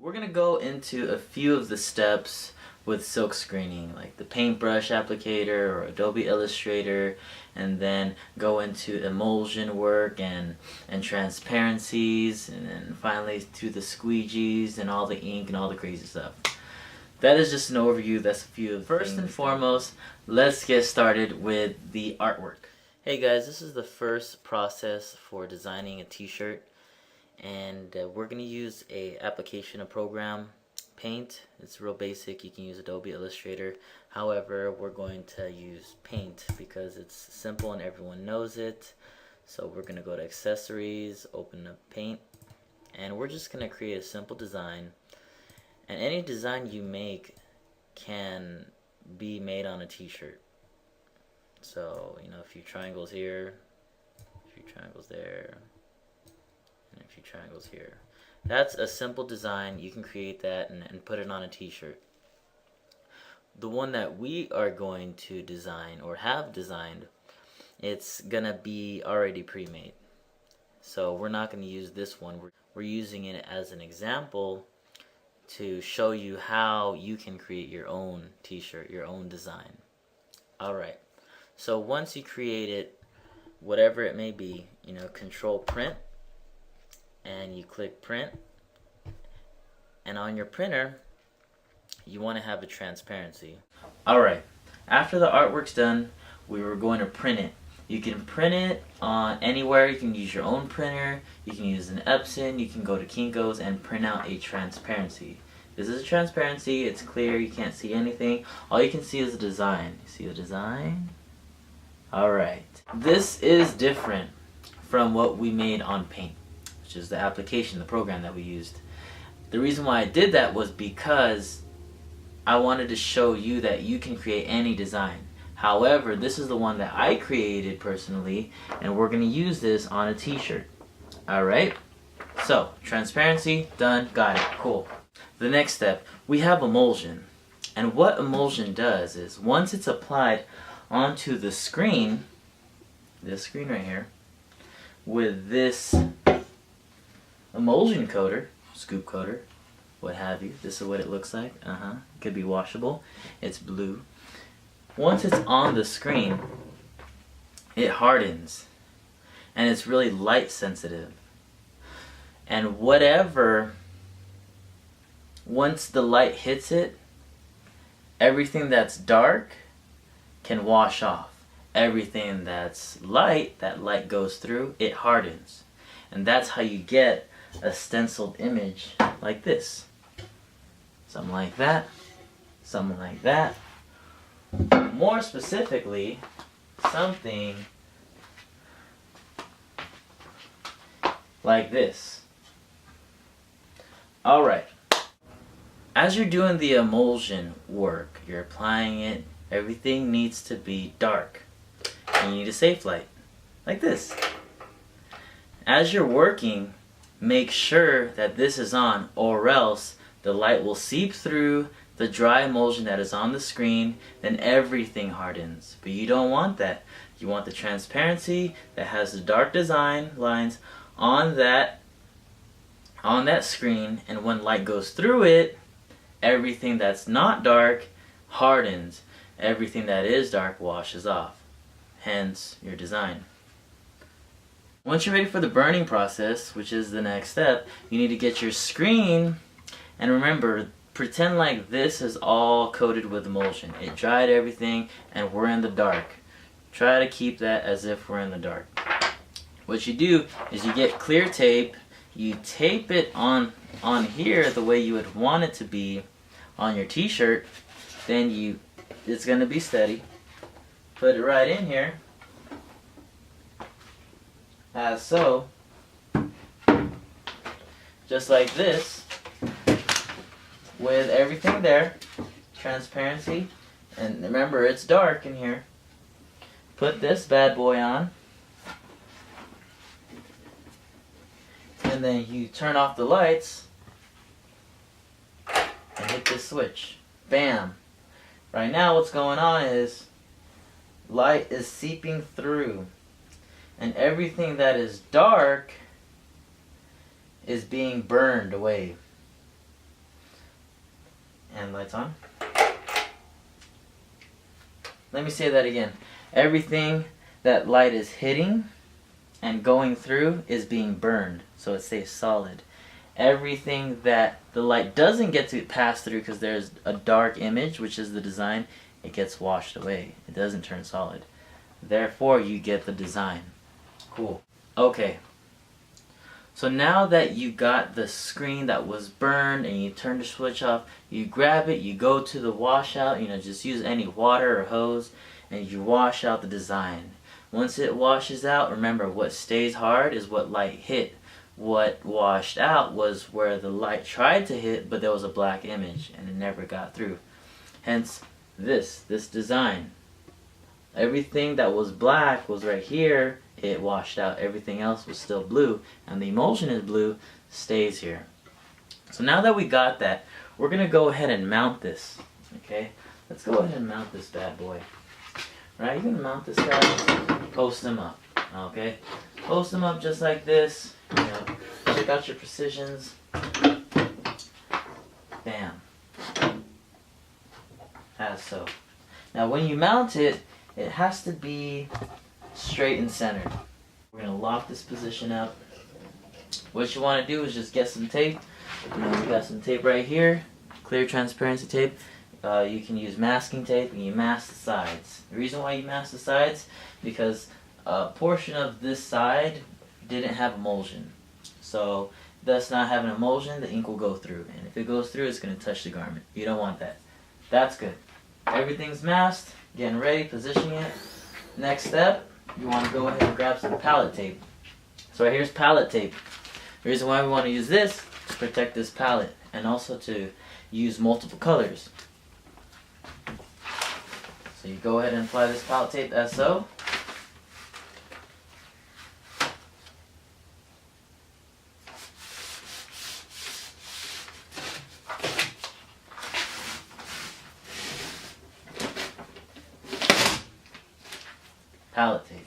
We're going to go into a few of the steps with silk screening, like the paintbrush applicator or Adobe Illustrator, and then go into emulsion work and transparencies, and then finally to the squeegees and all the ink and all the crazy stuff. That is just an overview. That's a few of the First and foremost, let's get started with the artwork. Hey guys, this is the first process for designing a t-shirt, and we're going to use a program, Paint. It's real basic. You can use Adobe Illustrator. However, we're going to use Paint because it's simple and everyone knows it. So we're going to go to Accessories, open up Paint, and we're just going to create a simple design. And any design you make can be made on a t-shirt. So, you know, a few triangles here, a few triangles there, and a few triangles here. That's a simple design. You can create that and put it on a t-shirt. The one that we are going to design or have designed, it's gonna be already pre-made. So we're not gonna use this one. We're using it as an example to show you how you can create your own t-shirt, your own design. Alright, so once you create it, whatever it may be, you know, control print, and you click print, and on your printer you want to have a transparency. Alright, after the artwork's done, we were going to print it. You can print it on anywhere. You can use your own printer, you can use an Epson, you can go to Kinko's and print out a transparency. This is a transparency, it's clear, you can't see anything. All you can see is the design. You see the design? Alright. This is different from what we made on Paint, which is the application, the program that we used. The reason why I did that was because I wanted to show you that you can create any design. However, this is the one that I created personally, and we're going to use this on a t-shirt. Alright? So, transparency, done, got it, cool. The next step, we have emulsion. And what emulsion does is, once it's applied onto the screen, this screen right here, with this emulsion coater, scoop coater, what have you. This is what it looks like. Could be washable. It's blue. Once it's on the screen, it hardens. And it's really light sensitive. And once the light hits it, everything that's dark can wash off. Everything that's light, that light goes through, it hardens. And that's how you get a stenciled image like this. Something like that. Something like that. More specifically, something like this. Alright. As you're doing the emulsion work, you're applying it, everything needs to be dark. You need a safe light. Like this. As you're working, make sure that this is on, or else the light will seep through the dry emulsion that is on the screen, then everything hardens. But you don't want that. You want the transparency that has the dark design lines on that screen, and when light goes through it, everything that's not dark hardens. Everything that is dark washes off. Hence your design. Once you're ready for the burning process, which is the next step, you need to get your screen, and remember, pretend like this is all coated with emulsion. It dried everything and we're in the dark. Try to keep that as if we're in the dark. What you do is you get clear tape, you tape it on here the way you would want it to be on your t-shirt, then it's going to be steady. Put it right in here, as so, just like this, with everything there, transparency, and remember it's dark in here. Put this bad boy on, and then you turn off the lights and hit this switch. Bam! Right now what's going on is light is seeping through, and everything that is dark is being burned away. And lights on. Let me say that again. Everything that light is hitting and going through is being burned, so it stays solid. Everything that the light doesn't get to pass through because there's a dark image, which is the design, it gets washed away. It doesn't turn solid. Therefore, you get the design. Cool. Okay. So now that you got the screen that was burned and you turn the switch off, you grab it, you go to the washout, just use any water or hose, and you wash out the design. Once it washes out, remember what stays hard is what light hit. What washed out was where the light tried to hit, but there was a black image and it never got through. Hence this design. Everything that was black was right here, it washed out. Everything else was still blue, and the emulsion is blue, stays here. So now that we got that, we're going to go ahead and mount this. Okay, let's go ahead and mount this bad boy. Right, you're going to mount this guy, post them up. Okay, post them up just like this. Check out your precisions. Bam. As so. Now when you mount it, it has to be straight and centered. We're going to lock this position up. What you want to do is just get some tape. We got some tape right here, clear transparency tape. You can use masking tape and you mask the sides. The reason why you mask the sides, because a portion of this side didn't have emulsion. So thus not having emulsion, the ink will go through. And if it goes through, it's going to touch the garment. You don't want that. That's good. Everything's masked, getting ready, positioning it. Next step, you want to go ahead and grab some palette tape. So right here's palette tape. The reason why we want to use this is to protect this palette and also to use multiple colors. So you go ahead and apply this palette tape as so. Palette tape.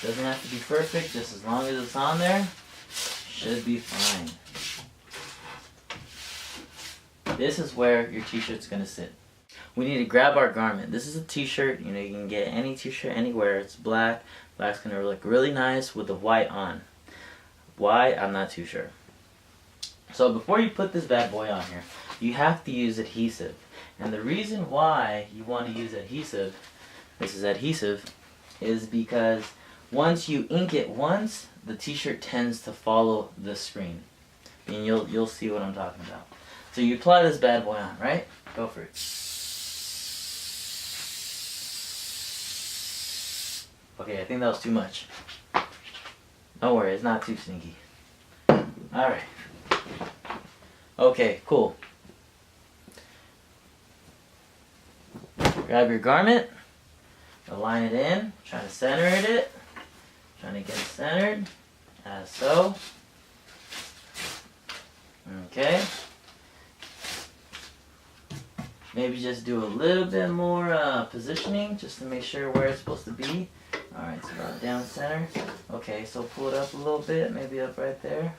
Doesn't have to be perfect, just as long as it's on there, should be fine. This is where your t-shirt's gonna sit. We need to grab our garment. This is a t-shirt, you can get any t-shirt anywhere. It's black. Black's gonna look really nice with the white on. Why? I'm not too sure. So before you put this bad boy on here, you have to use adhesive. And the reason why you want to use adhesive, this is adhesive, is because once you ink it once, the t-shirt tends to follow the screen. And you'll see what I'm talking about. So you apply this bad boy on, right? Go for it. Okay, I think that was too much. Don't worry, it's not too stinky. Alright. Okay, cool. Grab your garment, align it in, trying to center it, trying to get it centered, as so. Okay. Maybe just do a little bit more positioning just to make sure where it's supposed to be. Alright, so about down center. Okay, so pull it up a little bit, maybe up right there.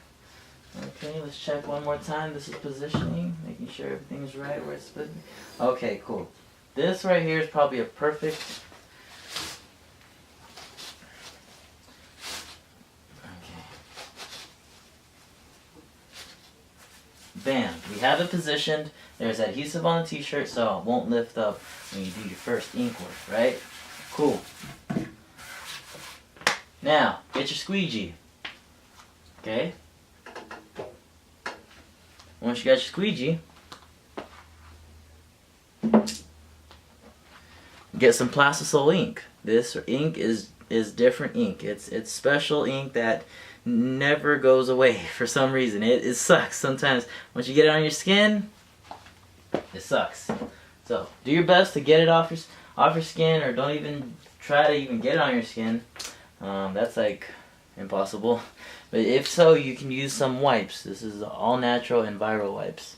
Okay, let's check one more time. This is positioning, making sure everything's right where it's supposed to be. Okay, cool. This right here is probably a perfect. Okay. Bam, we have it positioned. There's adhesive on the t-shirt so it won't lift up when you do your first ink work, right? Cool. Now, get your squeegee. Okay? Once you got your squeegee, get some Plastisol ink. This ink is different ink. It's special ink that never goes away for some reason. It sucks sometimes. Once you get it on your skin, it sucks. So do your best to get it off your skin, or don't even try to even get it on your skin. That's like impossible. But if so, you can use some wipes. This is all natural and viral wipes.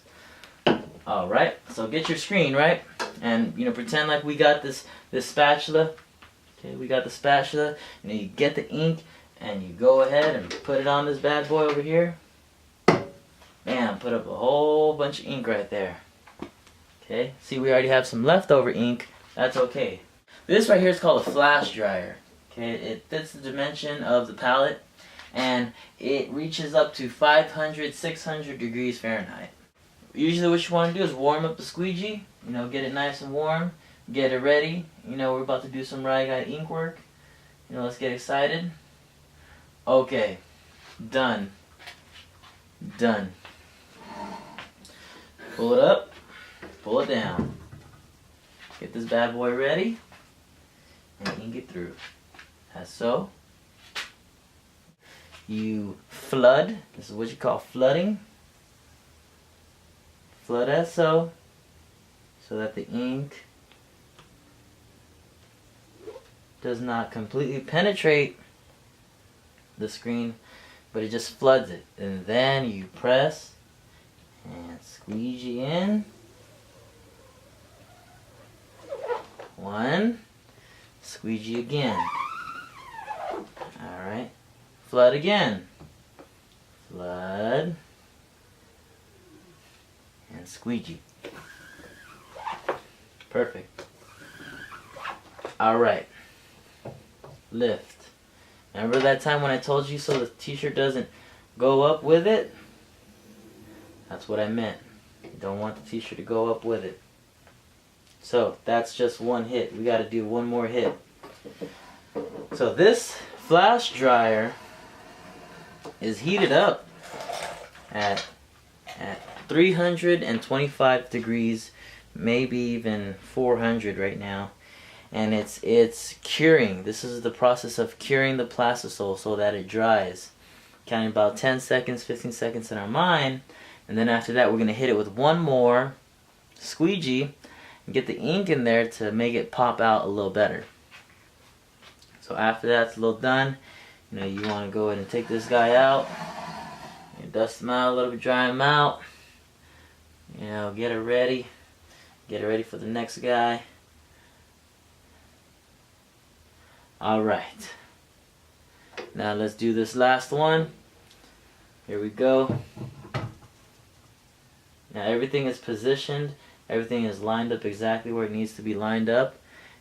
Alright, so get your screen, right? And pretend like we got this spatula. Okay, we got the spatula, and you get the ink and you go ahead and put it on this bad boy over here. Bam, put up a whole bunch of ink right there. Okay, see we already have some leftover ink. That's okay. This right here is called a flash dryer. Okay, it fits the dimension of the palette, and it reaches up to 500, 600 degrees Fahrenheit. Usually what you want to do is warm up the squeegee, you know, get it nice and warm, get it ready. You know, we're about to do some Rye Guy ink work. You know, let's get excited. Okay, done. Done. Pull it up, pull it down. Get this bad boy ready, and ink it through. As so. You flood, this is what you call flooding. Flood as so that the ink does not completely penetrate the screen, but it just floods it. And then you press and squeegee in. One, squeegee again. Alright, flood again. Flood and squeegee. Perfect. Alright, lift. Remember that time when I told you so the t-shirt doesn't go up with it? That's what I meant. You don't want the t-shirt to go up with it. So that's just one hit. We got to do one more hit. So this flash dryer is heated up at 325 degrees, maybe even 400 right now. And it's curing. This is the process of curing the plastisol so that it dries. Counting about 10 seconds, 15 seconds in our mind. And then after that we're going to hit it with one more squeegee and get the ink in there to make it pop out a little better. So after that's a little done, you know, you want to go ahead and take this guy out. You dust him out a little bit, dry him out. You know, get it ready. Get it ready for the next guy. Alright. Now let's do this last one. Here we go. Now everything is positioned. Everything is lined up exactly where it needs to be lined up.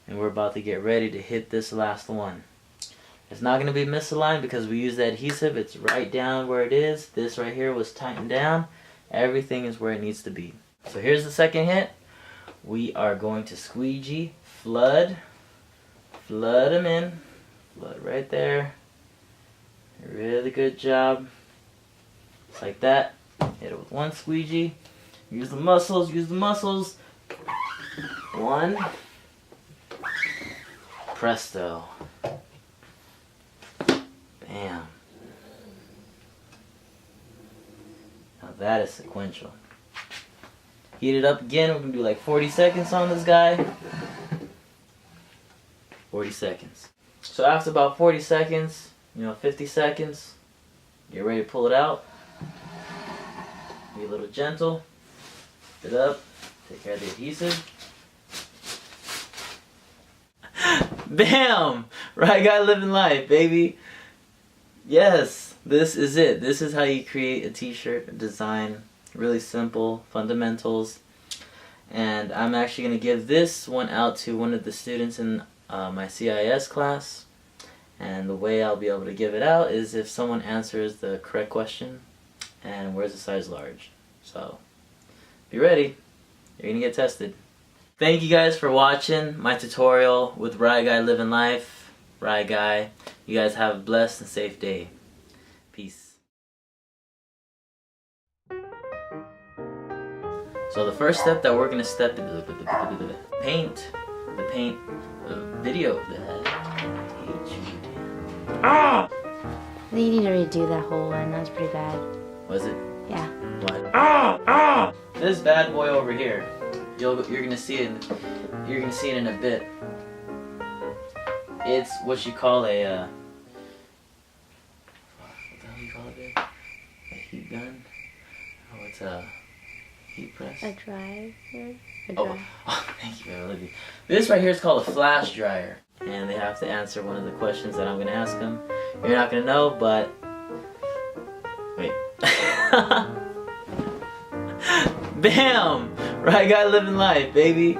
And we're about to get ready to hit this last one. It's not going to be misaligned because we use the adhesive. It's right down where it is. This right here was tightened down. Everything is where it needs to be. So here's the second hit. We are going to squeegee, flood them in, flood right there. Really good job. Just like that. Hit it with one squeegee. Use the muscles, use the muscles. One. Presto. Bam. Now that is sequential. Heat it up again. We're going to do like 40 seconds on this guy. 40 seconds. So after about 40 seconds, 50 seconds, get ready to pull it out. Be a little gentle. Lift it up. Take care of the adhesive. Bam! Right guy living life, baby. Yes, this is it. This is how you create a t-shirt design. Really simple, fundamentals. And I'm actually going to give this one out to one of the students in my CIS class. And the way I'll be able to give it out is if someone answers the correct question and wears a size large. So, be ready. You're going to get tested. Thank you guys for watching my tutorial with Rye Guy Living Life. Rye Guy. You guys have a blessed and safe day. Peace. So the first step that we're going to step into the paint video. Ah! You need to redo that whole one. That was pretty bad. Was it? Yeah. What? Ah! This bad boy over here. You're gonna see it. You're gonna see it in a bit. It's what you call a what the hell do you call it, babe? A heat gun? Oh, it's a heat press. A dryer. Oh, thank you, Olivia. This right here is called a flash dryer, and they have to answer one of the questions that I'm gonna ask them. You're not gonna know, but wait. Bam! Right guy living life, baby.